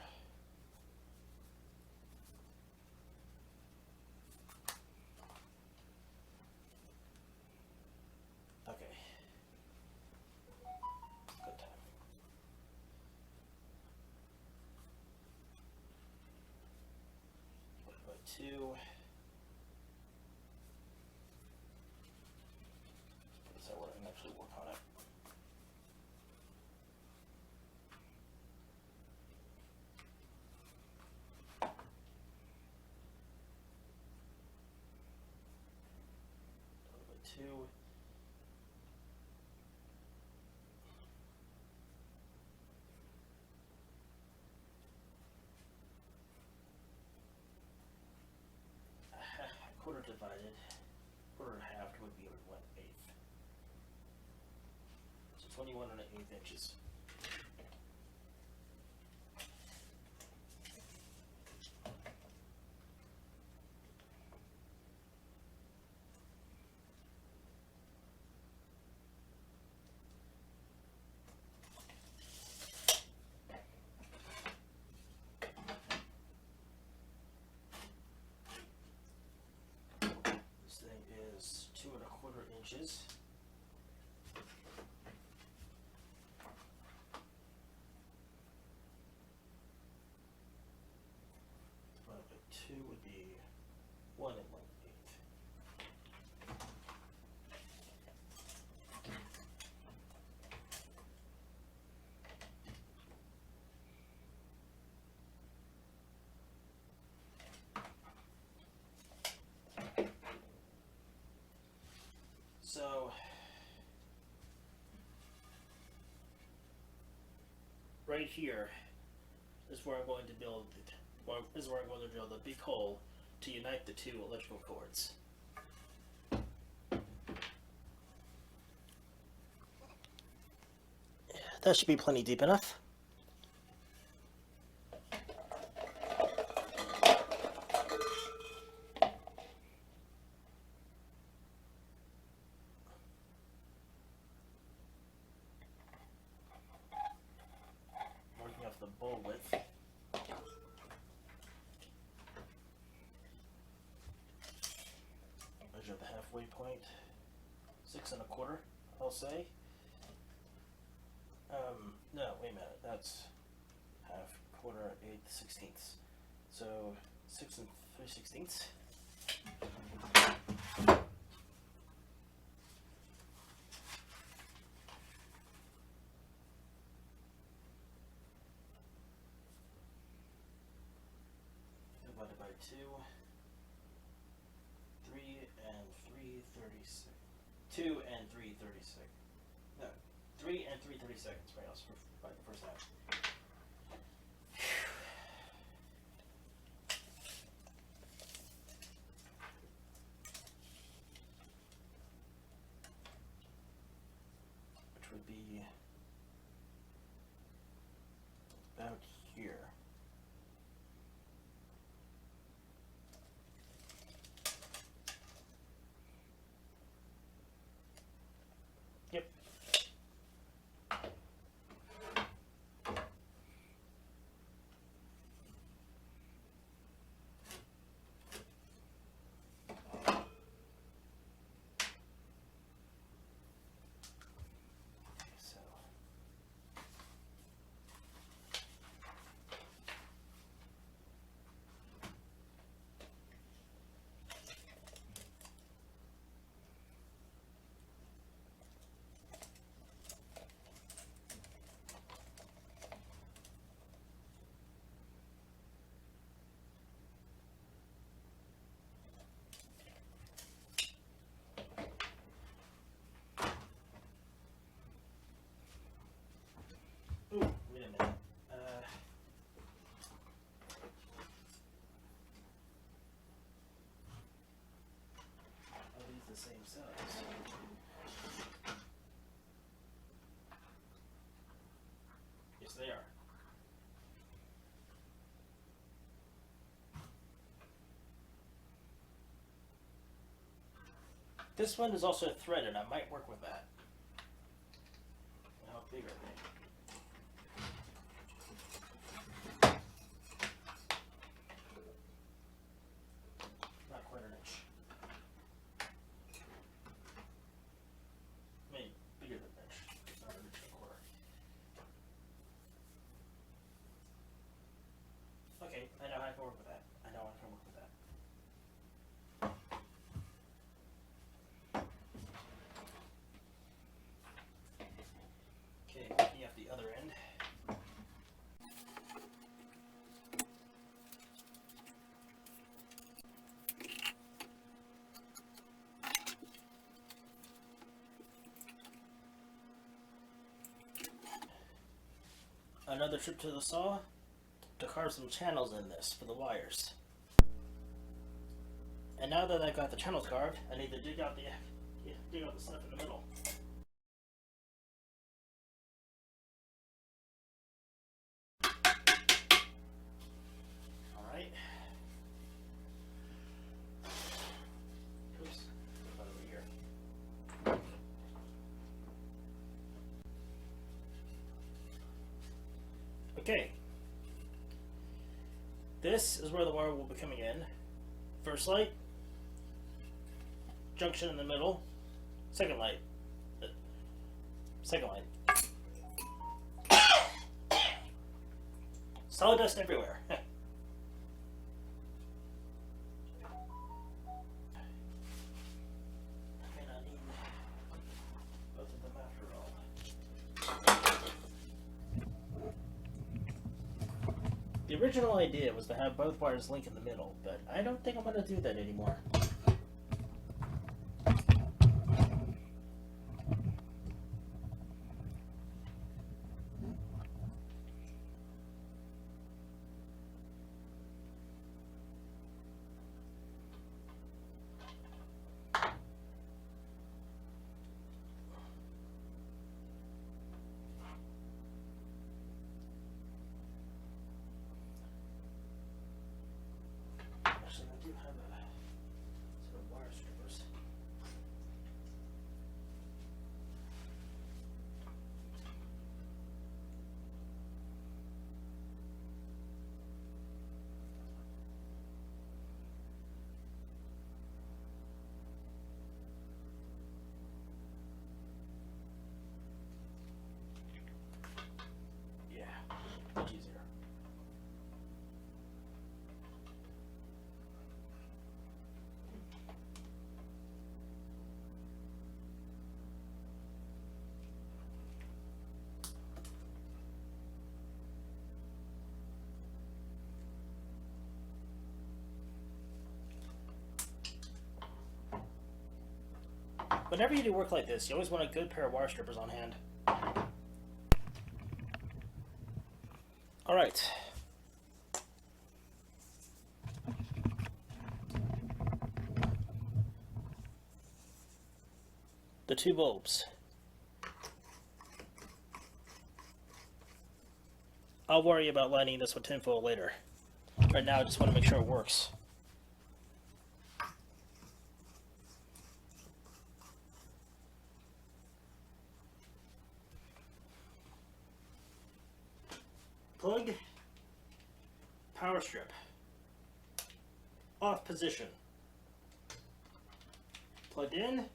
Okay. Good time. 2. 21 1/8 inches. This thing is 2 1/4 inches. Divided by 2 would be 1 1/8. So right here is where I'm going to build it. This is where I'm going to drill the big hole to unite the 2 electrical cords. That should be plenty deep enough. Marking off the bowl width. Measure the halfway point. 6 1/4, I'll say. No, wait a minute. That's half, quarter, 8 16ths. So 6 3/16. Divided by 2. 3 3/36. 2 3/36. No, 3 3/32, right? Else for the first half. Which would be about here. Yep. So ooh, wait a minute. Are these the same size? Yes, they are. This one is also threaded. I might work with that. How big are they? Not quite an inch. Maybe bigger than an inch. Not an inch and a quarter. Okay, I know how I can work with that. I know I can work with that. Okay, looking at the other end. Another trip to the saw to carve some channels in this for the wires. And now that I've got the channels carved, I need to dig out the stuff in the middle. Okay. This is where the wire will be coming in. First light, junction in the middle, second light, second light. Sawdust everywhere. I may not need both of them after all. The original idea was to have both wires link in the middle, but I don't think I'm going to do that anymore. Actually, I do have a set of wire strippers. Yeah, much easier. Whenever you do work like this, you always want a good pair of wire strippers on hand. Alright. The two bulbs. I'll worry about lining this with tinfoil later. Right now I just want to make sure it works. Plug, power strip, off position, plugged in,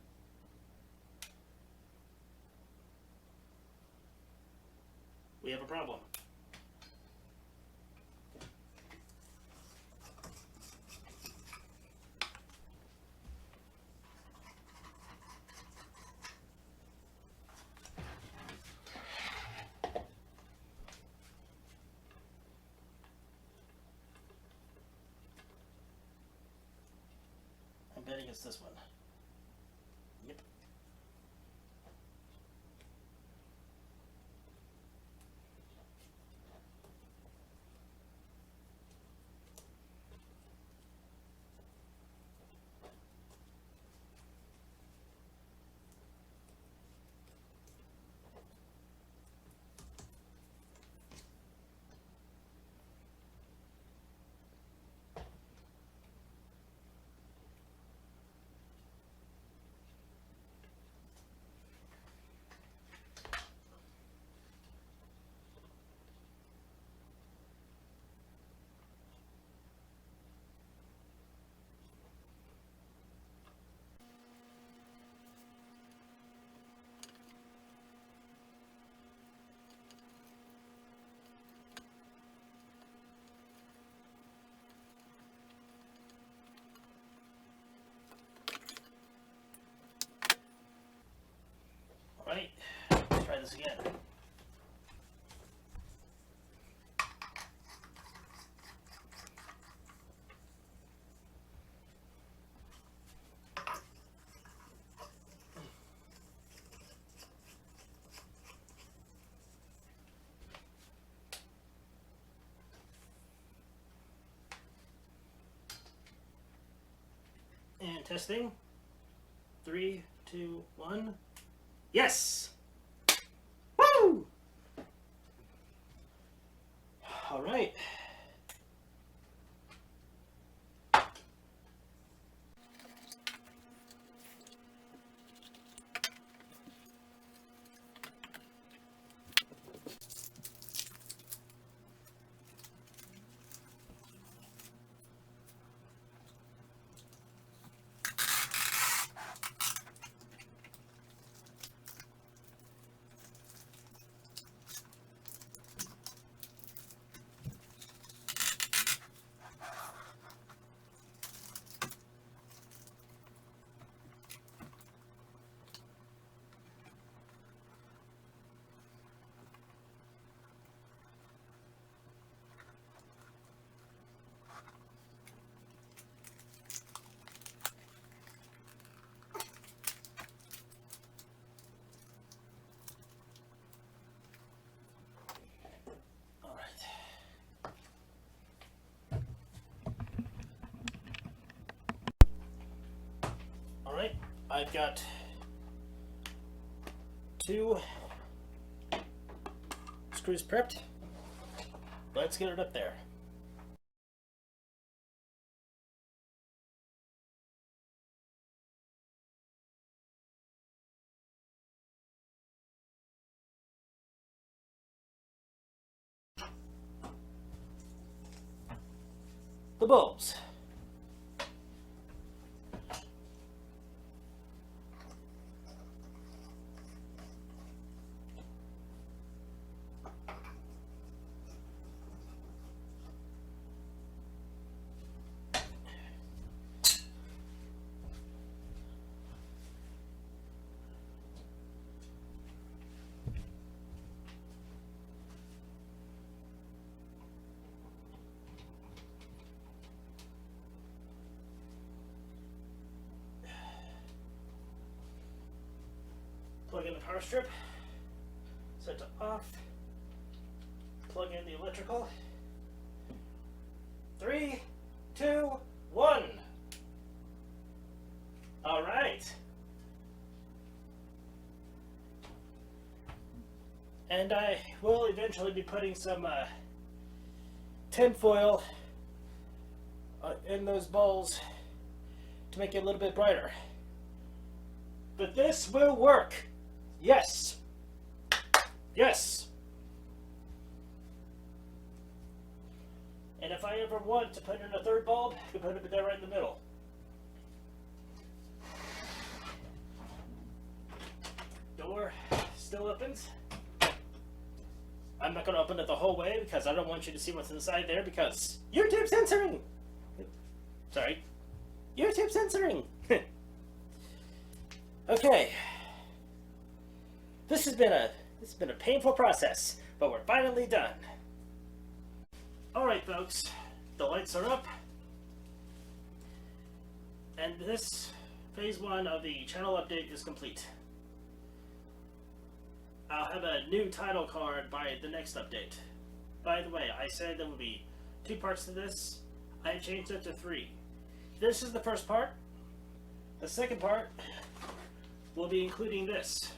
we have a problem. I'm betting it's this one. Yep. Alright, let's try this again. And testing. 3, 2, 1. Yes! Woo! All right. I've got 2 screws prepped. Let's get it up there. The bulbs. Plug in the power strip, set to off, plug in the electrical. 3, 2, 1. All right. And I will eventually be putting some tin foil in those bowls to make it a little bit brighter. But this will work. Yes. Yes. And if I ever want to put in a third bulb, I can put it there right in the middle. Door still opens. I'm not going to open it the whole way because I don't want you to see what's inside there because YouTube censoring. Sorry. YouTube censoring. Okay. This has been a painful process, but we're finally done. Alright folks, the lights are up, and this phase 1 of the channel update is complete. I'll have a new title card by the next update. By the way, I said there would be 2 parts to this. I changed it to 3. This is the first part. The second part will be including this.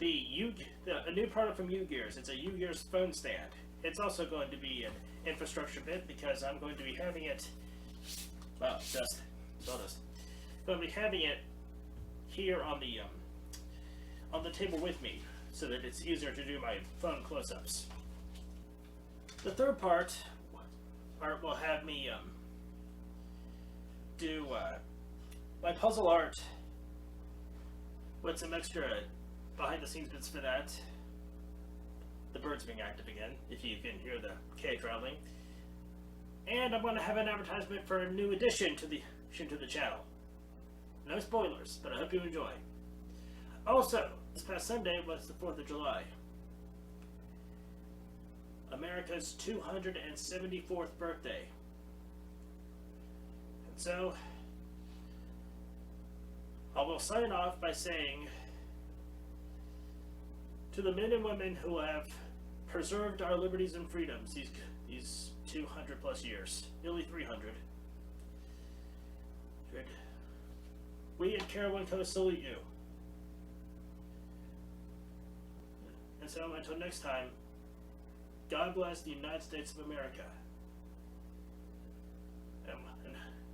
A new product from U-Gears. It's a U-Gears phone stand. It's also going to be an infrastructure bit because I'm going to be having it. Wow, dust. Sawdust. Going to be having it here on the table with me, so that it's easier to do my phone close-ups. The third part will have me do my puzzle art with some extra behind-the-scenes bits for that. The bird's being active again, if you can hear the cage rattling. And I'm going to have an advertisement for a new addition to the channel. No spoilers, but I hope you enjoy. Also, this past Sunday was the 4th of July. America's 274th birthday. And so, I will sign off by saying, to the men and women who have preserved our liberties and freedoms these 200 plus years, nearly 300, we at CarawanCo salute you. And so until next time, God bless the United States of America. And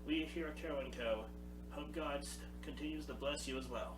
we here at CarawanCo hope God continues to bless you as well.